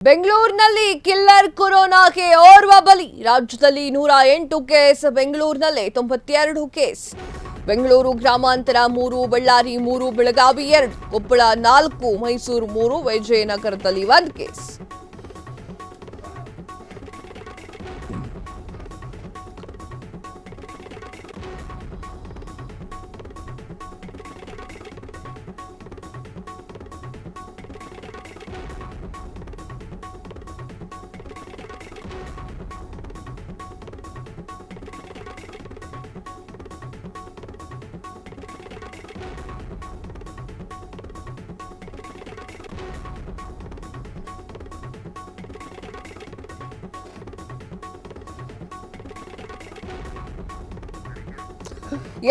ಬೆಂಗಳೂರಿನಲ್ಲಿ ಕಿಲ್ಲರ್ ಕೊರೋನಾಗೆ ಓರ್ವ ಬಲಿ. ರಾಜ್ಯದಲ್ಲಿ 108 ಕೇಸ್, ಬೆಂಗಳೂರಿನಲ್ಲೇ 92 ಕೇಸ್. ಬೆಂಗಳೂರು ಗ್ರಾಮಾಂತರ 3, ಬಳ್ಳಾರಿ 3, ಬೆಳಗಾವಿ 2, ಕೊಪ್ಪಳ 4, ಮೈಸೂರು 3, ವಿಜಯನಗರದಲ್ಲಿ 1 ಕೇಸ್.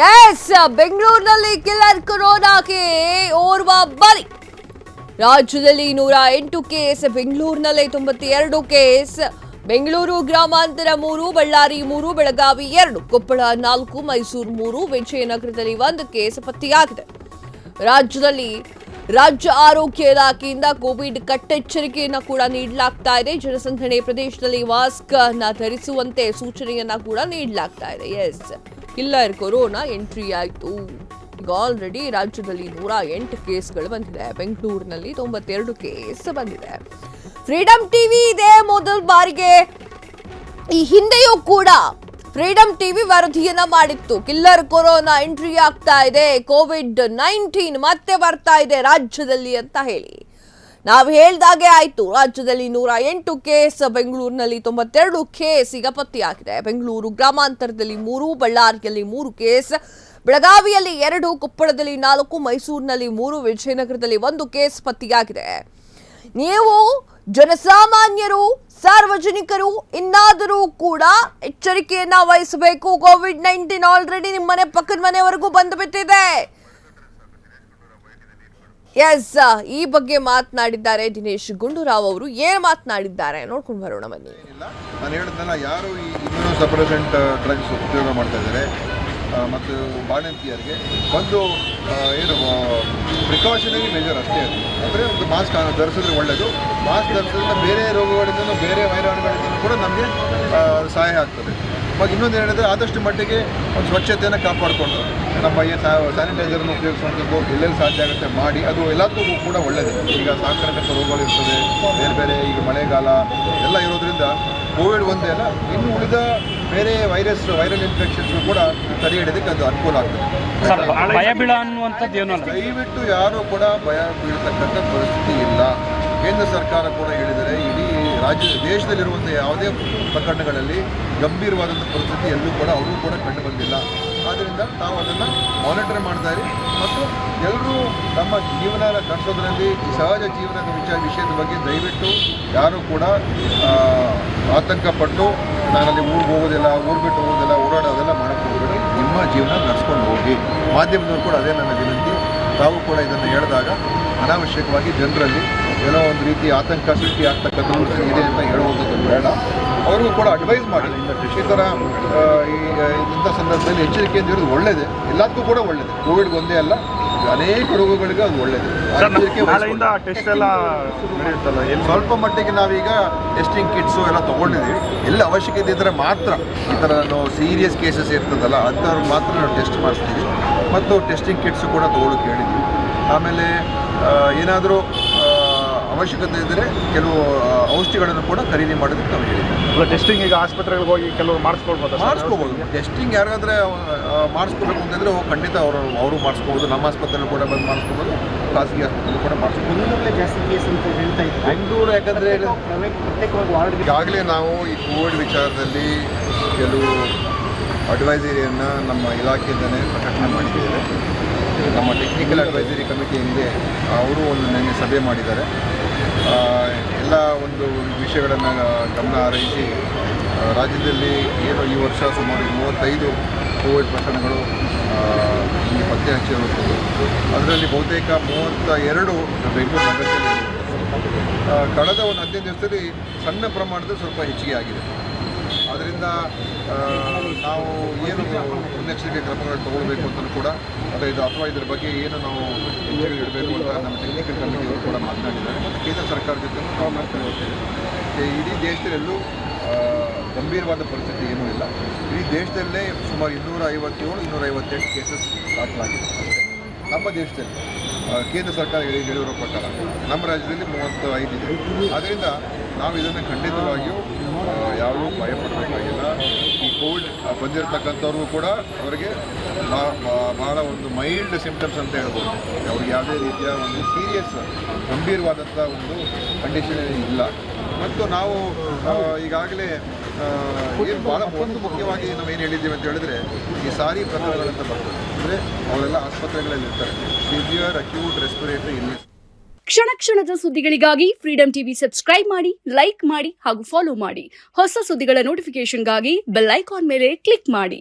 ಎಸ್, ಬೆಂಗಳೂರಿನಲ್ಲಿ ಕಿಲ್ಲರ್ ಕೊರೋನಾಗೆ ಓರ್ವ ಬಲಿ. ರಾಜ್ಯದಲ್ಲಿ 108 ಕೇಸ್, ಬೆಂಗಳೂರಿನಲ್ಲೇ 92 ಕೇಸ್. ಬೆಂಗಳೂರು ಗ್ರಾಮಾಂತರ 3, ಬಳ್ಳಾರಿ 3, ಬೆಳಗಾವಿ 2, ಕೊಪ್ಪಳ 4, ಮೈಸೂರು 3, ವಿಜಯನಗರದಲ್ಲಿ 1 ಕೇಸ್ ಪತ್ತೆಯಾಗಿದೆ. ರಾಜ್ಯ ಆರೋಗ್ಯ ಇಲಾಖೆಯಿಂದ ಕೋವಿಡ್ ಕಟ್ಟೆಚ್ಚರಿಕೆಯನ್ನ ಕೂಡ ನೀಡಲಾಗ್ತಾ ಇದೆ. ಜನಸಂದಣಿ ಪ್ರದೇಶದಲ್ಲಿ ಮಾಸ್ಕ್ ಅನ್ನ ಧರಿಸುವಂತೆ ಸೂಚನೆಯನ್ನ ಕೂಡ ನೀಡಲಾಗ್ತಾ ಇದೆ. ಎಸ್, ಕಿಲ್ಲರ್ ಕೊರೋನಾ ಎಂಟ್ರಿ ಆಯಿತು. ಈಗ ಆಲ್ರೆಡಿ ರಾಜ್ಯದಲ್ಲಿ 108 ಕೇಸ್ಗಳು ಬಂದಿದೆ. ಬೆಂಗಳೂರಿನಲ್ಲಿ 92 ಕೇಸ್ ಬಂದಿದೆ. ಫ್ರೀಡಂ ಟಿವಿ ಇದೇ ಮೊದಲ ಬಾರಿಗೆ, ಈ ಹಿಂದೆಯೂ ಕೂಡ ಫ್ರೀಡಂ ಟಿವಿ ವರದಿಯನ್ನ ಮಾಡಿತ್ತು. ಕಿಲ್ಲರ್ ಕೊರೋನಾ ಎಂಟ್ರಿ ಆಗ್ತಾ ಇದೆ, ಕೋವಿಡ್-19 ಮತ್ತೆ ಬರ್ತಾ ಇದೆ ರಾಜ್ಯದಲ್ಲಿ ಅಂತ ಹೇಳಿ ನಾವು ಹೇಳ್ದಾಗೆ ಆಯ್ತು. ರಾಜ್ಯದಲ್ಲಿ 108 ಕೇಸ್, ಬೆಂಗಳೂರಿನಲ್ಲಿ 92 ಕೇಸ್ ಈಗ ಪತ್ತೆಯಾಗಿದೆ. ಬೆಂಗಳೂರು ಗ್ರಾಮಾಂತರದಲ್ಲಿ 3, ಬಳ್ಳಾರಿಯಲ್ಲಿ 3 ಕೇಸ್, ಬೆಳಗಾವಿಯಲ್ಲಿ 2, ಕೊಪ್ಪಳದಲ್ಲಿ 4, ಮೈಸೂರಿನಲ್ಲಿ 3, ವಿಜಯನಗರದಲ್ಲಿ 1 ಕೇಸ್ ಪತ್ತೆಯಾಗಿದೆ. ನೀವು ಜನಸಾಮಾನ್ಯರು, ಸಾರ್ವಜನಿಕರು ಇನ್ನಾದರೂ ಕೂಡ ಎಚ್ಚರಿಕೆಯನ್ನ ವಹಿಸಬೇಕು. ಕೋವಿಡ್-19 ಆಲ್ರೆಡಿ ನಿಮ್ಮ ಮನೆ ಪಕ್ಕದ ಮನೆವರೆಗೂ ಬಂದು ಬಿಟ್ಟಿದೆ. ಎಸ್, ಈ ಬಗ್ಗೆ ಮಾತನಾಡಿದ್ದಾರೆ ದಿನೇಶ್ ಗುಂಡೂರಾವ್ ಅವರು. ಏನು ಮಾತನಾಡಿದ್ದಾರೆ ನೋಡ್ಕೊಂಡು ಬರೋಣ ಬನ್ನಿ. ನಾನು ಹೇಳಿದ್ನಲ್ಲ, ಯಾರು ಈ ಇಮ್ಯುನೋಸಪ್ರೆಸೆಂಟ್ ಡ್ರಗ್ಸ್ ಉಪಯೋಗ ಮಾಡ್ತಾ ಇದ್ದಾರೆ ಮತ್ತು ಬಾಣಂತಿಯರಿಗೆ ಒಂದು ಏನು ಪ್ರಿಕಾಷನರಿ ಮೆಜರ್ ಅಷ್ಟೇ ಅದು. ಅಂದರೆ ಒಂದು ಮಾಸ್ಕ್ ಧರಿಸಿದ್ರೆ ಒಳ್ಳೆಯದು. ಮಾಸ್ಕ್ ಧರಿಸೋದ್ರಿಂದ ಬೇರೆ ರೋಗಗಳಿಂದ, ಬೇರೆ ವೈರಾಣುಗಳಿಂದ ಕೂಡ ನಮಗೆ ಸಹಾಯ ಆಗ್ತದೆ. ಮತ್ತು ಇನ್ನೊಂದು ಹೇಳಿದ್ರೆ, ಆದಷ್ಟು ಮಟ್ಟಿಗೆ ಒಂದು ಸ್ವಚ್ಛತೆಯನ್ನು ಕಾಪಾಡಿಕೊಂಡು ನಮ್ಮ ಸ್ಯಾನಿಟೈಸರ್ನ ಉಪಯೋಗಿಸುವಂಥದ್ದು ಎಲ್ಲೆಲ್ಲಿ ಸಾಧ್ಯ ಆಗುತ್ತೆ ಮಾಡಿ, ಅದು ಎಲ್ಲದಕ್ಕೂ ಕೂಡ ಒಳ್ಳೆಯದು. ಈಗ ಸಾಂಕ್ರಾಮಿಕ ರೋಗಗಳಿರ್ತದೆ, ಬೇರೆ ಈಗ ಮಳೆಗಾಲ ಎಲ್ಲ ಇರೋದ್ರಿಂದ ಕೋವಿಡ್ ಒಂದೇ ಅಲ್ಲ, ಇನ್ನು ಉಳಿದ ಬೇರೆ ವೈರಲ್ ಇನ್ಫೆಕ್ಷನ್ಸ್ ಕೂಡ ತಡೆ ಹಿಡಿಯೋದಕ್ಕೆ ಅದು ಅನುಕೂಲ ಆಗ್ತದೆ. ದಯವಿಟ್ಟು ಯಾರೂ ಕೂಡ ಭಯ ಬೀಳ್ತಕ್ಕಂಥ ಪರಿಸ್ಥಿತಿ ಇಲ್ಲ. ಕೇಂದ್ರ ಸರ್ಕಾರ ಕೂಡ ಹೇಳಿದರೆ, ಇಡೀ ದೇಶದಲ್ಲಿರುವಂಥ ಯಾವುದೇ ಪ್ರಕರಣಗಳಲ್ಲಿ ಗಂಭೀರವಾದಂಥ ಪರಿಸ್ಥಿತಿ ಎಲ್ಲೂ ಕೂಡ ಅವರು ಕೂಡ ಕಂಡು ಬಂದಿಲ್ಲ. ಆದ್ದರಿಂದ ನಾವು ಅದನ್ನು ಮಾನಿಟರ್ ಮಾಡ್ತಾ ಇರಿ ಮತ್ತು ಎಲ್ಲರೂ ತಮ್ಮ ಜೀವನ ನಡೆಸೋದ್ರಲ್ಲಿ ಸಹಜ ಜೀವನದ ವಿಷಯದ ಬಗ್ಗೆ ದಯವಿಟ್ಟು ಯಾರೂ ಕೂಡ ಆತಂಕಪಟ್ಟು ನಾನಲ್ಲಿ ಊರಿಗೆ ಹೋಗೋದಿಲ್ಲ, ಊರು ಬಿಟ್ಟು ಹೋಗೋದಿಲ್ಲ, ಓಡಾಡೋದೆಲ್ಲ ಮಾಡೋಕ್ಕೆ ಹೋಗಬೇಡಿ. ನಿಮ್ಮ ಜೀವನ ನಡೆಸ್ಕೊಂಡು ಹೋಗಿ. ಮಾಧ್ಯಮದವರು ಕೂಡ ಅದೇ ನನ್ನ ವಿನಂತಿ. ತಾವು ಕೂಡ ಇದನ್ನು ಹೇಳಿದಾಗ ಅನಾವಶ್ಯಕವಾಗಿ ಜನರಲ್ಲಿ ಏನೋ ಒಂದು ರೀತಿ ಆತಂಕ ಸೃಷ್ಟಿ ಆಗ್ತಕ್ಕಂಥ ಇದೆ ಅಂತ ಹೇಳುವಂಥದ್ದು ಬೇಡ. ಅವ್ರಿಗೂ ಕೂಡ ಅಡ್ವೈಸ್ ಮಾಡಿ. ಈ ಥರ ಇಂಥ ಸಂದರ್ಭದಲ್ಲಿ ಎಚ್ಚರಿಕೆಯಿಂದ ಇರೋದು ಒಳ್ಳೆಯದೇ, ಎಲ್ಲದಕ್ಕೂ ಕೂಡ ಒಳ್ಳೆಯದು. ಕೋವಿಡ್ ಒಂದೇ ಅಲ್ಲ, ಅನೇಕ ರೋಗಗಳಿಗೆ ಅದು ಒಳ್ಳೆಯದು. ಸ್ವಲ್ಪ ಮಟ್ಟಿಗೆ ನಾವೀಗ ಟೆಸ್ಟಿಂಗ್ ಕಿಟ್ಸು ಎಲ್ಲ ತೊಗೊಂಡಿದ್ದೀವಿ. ಎಲ್ಲ ಅವಶ್ಯಕತೆ ಇದ್ದರೆ ಮಾತ್ರ, ಈ ಥರ ಸೀರಿಯಸ್ ಕೇಸಸ್ ಇರ್ತದಲ್ಲ ಅಂಥವ್ರಿಗೆ ಮಾತ್ರ ನಾವು ಟೆಸ್ಟ್ ಮಾಡಿಸ್ತೀವಿ ಮತ್ತು ಟೆಸ್ಟಿಂಗ್ ಕಿಟ್ಸು ಕೂಡ ತೊಗೊಳಕ್ಕೆ ಹೇಳಿದ್ದೀವಿ. ಆಮೇಲೆ ಏನಾದರೂ ಅವಶ್ಯಕತೆ ಇದ್ದರೆ ಕೆಲವು ಔಷಧಿಗಳನ್ನು ಕೂಡ ಖರೀದಿ ಮಾಡೋದಕ್ಕೆ ನಾವು ಹೇಳಿದ್ದೀವಿ. ಟೆಸ್ಟಿಂಗ್ ಈಗ ಆಸ್ಪತ್ರೆಗಳಿಗೆ ಹೋಗಿ ಕೆಲವರು ಮಾಡಿಸ್ಕೋಬೋದು. ಟೆಸ್ಟಿಂಗ್ ಯಾರಾದರೆ ಮಾಡಿಸ್ಕೋಬೇಕು ಅಂತಂದರೆ ಖಂಡಿತ ಅವರು ಮಾಡಿಸ್ಕೋಬೋದು. ನಮ್ಮ ಆಸ್ಪತ್ರೆಯಲ್ಲಿ ಕೂಡ ಬಂದು ಮಾಡಿಸ್ಕೋಬೋದು, ಖಾಸಗಿ ಆಸ್ಪತ್ರೆಯಲ್ಲಿ ಕೂಡ ಮಾಡಿಸ್ಕೋಬೋದು. ಜಾಸ್ತಿ ಕೇಸ್ ಅಂತ ಹೇಳ್ತಾ ಇದ್ದಾರೆ ಬೆಂಗಳೂರು. ಯಾಕಂದರೆ ಈಗಾಗಲೇ ನಾವು ಈ ಕೋವಿಡ್ ವಿಚಾರದಲ್ಲಿ ಕೆಲವು ಅಡ್ವೈಸರಿಯನ್ನು ನಮ್ಮ ಇಲಾಖೆಯಿಂದಲೇ ಪ್ರಕಟಣೆ ಮಾಡಿದ್ದೇವೆ. ನಮ್ಮ ಟೆಕ್ನಿಕಲ್ ಅಡ್ವೈಸರಿ ಕಮಿಟಿ ಹಿಂದೆ ಅವರು ಒಂದು ನೆನ್ನೆ ಸಭೆ ಮಾಡಿದ್ದಾರೆ. ಎಲ್ಲ ಒಂದು ವಿಷಯಗಳನ್ನು ಗಮನ ಹರಿಸಿ ರಾಜ್ಯದಲ್ಲಿ ಏನು ಈ ವರ್ಷ ಸುಮಾರು 35 ಕೋವಿಡ್ ಪ್ರಕರಣಗಳು ಇಲ್ಲಿ ಪತ್ತೆ ಹಚ್ಚಿರುತ್ತದೆ. ಅದರಲ್ಲಿ ಬಹುತೇಕ 32 ಬೆಂಗಳೂರು ನಗರದಲ್ಲಿ. ಕಳೆದ ಒಂದು 15 ದಿವಸದಲ್ಲಿ ಸಣ್ಣ ಪ್ರಮಾಣದಲ್ಲಿ ಸ್ವಲ್ಪ ಹೆಚ್ಚಿಗೆ ಆಗಿದೆ. ಅದರಿಂದ ನಾವು ಏನು ಮುನ್ನೆಚ್ಚರಿಕೆ ಕ್ರಮಗಳು ತಗೊಳ್ಬೇಕು ಅಂತಲೂ ಕೂಡ ಅಥವಾ ಇದರ ಬಗ್ಗೆ ಏನು ನಾವು ಹೆಜ್ಜೆಗಳು ಇಡಬೇಕು ಅಂತ ನಮ್ಮ ಟೆಕ್ನಿಕಲ್ ಕಮಿಟಿಯವರು ಕೂಡ ಮಾತನಾಡಿದ್ದಾರೆ ಮತ್ತು ಕೇಂದ್ರ ಸರ್ಕಾರ ಜೊತೆ ನಾವು ಮಾಡ್ತಾ ಹೋಗ್ತೇವೆ. ಇಡೀ ದೇಶದಲ್ಲೆಲ್ಲೂ ಗಂಭೀರವಾದ ಪರಿಸ್ಥಿತಿ ಏನೂ ಇಲ್ಲ. ಇಡೀ ದೇಶದಲ್ಲೇ ಸುಮಾರು 257-258 ಕೇಸಸ್ ದಾಖಲಾಗಿದೆ. ನಮ್ಮ ದೇಶದಲ್ಲಿ ಕೇಂದ್ರ ಸರ್ಕಾರ ಹೇಳಿರೋ ಪ್ರಕಾರ ನಮ್ಮ ರಾಜ್ಯದಲ್ಲಿ 35 ಇದೆ. ಆದ್ದರಿಂದ ನಾವು ಇದನ್ನು ಖಂಡಿತವಾಗಿಯೂ ಯಾರೂ ಭಯಪಡಬೇಕಾಗಿಲ್ಲ. ಈ ಕೋವಿಡ್ ಬಂದಿರತಕ್ಕಂಥವ್ರಿಗೂ ಕೂಡ ಅವರಿಗೆ ಬಹಳ ಒಂದು ಮೈಲ್ಡ್ ಸಿಂಪ್ಟಮ್ಸ್ ಅಂತ ಹೇಳ್ಬೋದು. ಅವ್ರಿಗೆ ಯಾವುದೇ ರೀತಿಯ ಒಂದು ಸೀರಿಯಸ್ ಗಂಭೀರವಾದಂಥ ಒಂದು ಕಂಡೀಷನ್ ಇಲ್ಲ. ಮತ್ತು ನಾವು ಈಗಾಗಲೇ ಏನು ಭಾಳ ಒಂದು ಮುಖ್ಯವಾಗಿ ನಾವು ಏನು ಹೇಳಿದ್ದೀವಿ ಅಂತ ಹೇಳಿದ್ರೆ, ಈ ಸಾರಿ ಪ್ರಕರಣಗಳಂತ ಬರ್ತದೆ. ಅಂದರೆ ಅವರೆಲ್ಲ ಆಸ್ಪತ್ರೆಗಳಲ್ಲಿ ಇರ್ತಾರೆ. Severe acute respiratory illness. ಕ್ಷಣ ಕ್ಷಣದ ಸುದ್ದಿಗಳಿಗಾಗಿ ಫ್ರೀಡಂ ಟಿವಿ ಸಬ್ಸ್ಕ್ರೈಬ್ ಮಾಡಿ, ಲೈಕ್ ಮಾಡಿ ಹಾಗೂ ಫಾಲೋ ಮಾಡಿ. ಹೊಸ ಸುದ್ದಿಗಳ ನೋಟಿಫಿಕೇಶನ್ಗಾಗಿ ಬೆಲ್ ಐಕಾನ್ ಮೇಲೆ ಕ್ಲಿಕ್ ಮಾಡಿ.